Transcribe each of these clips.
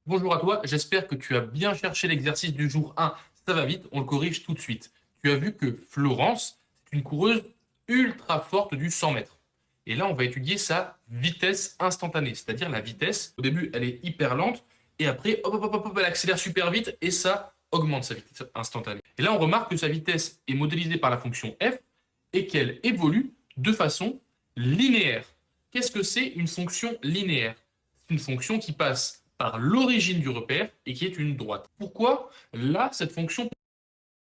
Bonjour à toi, j'espère que tu as bien cherché l'exercice du jour 1. Ça va vite, on le corrige tout de suite. Tu as vu que Florence, c'est une coureuse ultra forte du 100 mètres. Et là, on va étudier sa vitesse instantanée, c'est-à-dire la vitesse. Au début, elle est hyper lente, et après, hop, hop, hop, hop, elle accélère super vite, et ça augmente sa vitesse instantanée. Et là, on remarque que sa vitesse est modélisée par la fonction f, et qu'elle évolue de façon linéaire. Qu'est-ce que c'est une fonction linéaire? C'est une fonction qui passe par l'origine du repère et qui est une droite. Pourquoi là, cette fonction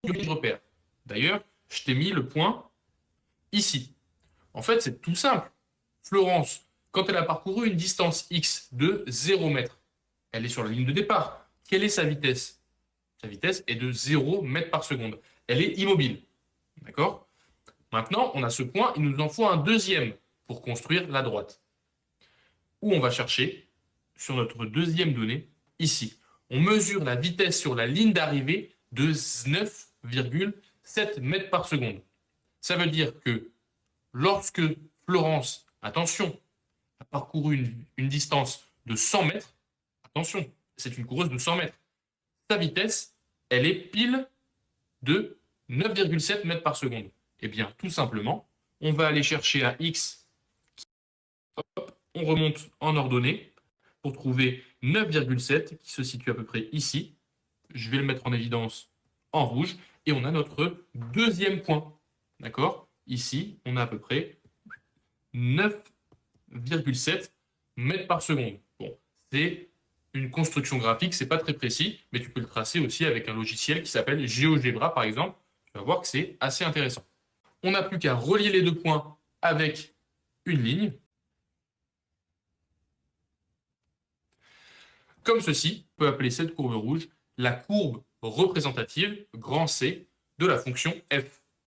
du repère? D'ailleurs, je t'ai mis le point ici. En fait, c'est tout simple. Florence, quand elle a parcouru une distance x de 0 mètre, elle est sur la ligne de départ. Quelle est sa vitesse? Sa vitesse est de 0 mètre par seconde. Elle est immobile. D'accord? Maintenant, on a ce point, il nous en faut un deuxième pour construire la droite. Où on va chercher, sur notre deuxième donnée, ici. On mesure la vitesse sur la ligne d'arrivée de 9,7 mètres par seconde. Ça veut dire que lorsque Florence, attention, a parcouru une distance de 100 mètres, attention, c'est une coureuse de 100 mètres, sa vitesse, elle est pile de 9,7 mètres par seconde. Eh bien, tout simplement, on va aller chercher un x, on remonte en ordonnée pour trouver 9,7 qui se situe à peu près ici. Je vais le mettre en évidence en rouge et on a notre deuxième point. D'accord? Ici, on a à peu près 9,7 mètres par seconde. Bon, c'est une construction graphique, c'est pas très précis, mais tu peux le tracer aussi avec un logiciel qui s'appelle GeoGebra par exemple. Tu vas voir que c'est assez intéressant. On n'a plus qu'à relier les deux points avec une ligne. Comme ceci, on peut appeler cette courbe rouge la courbe représentative, grand C, de la fonction f.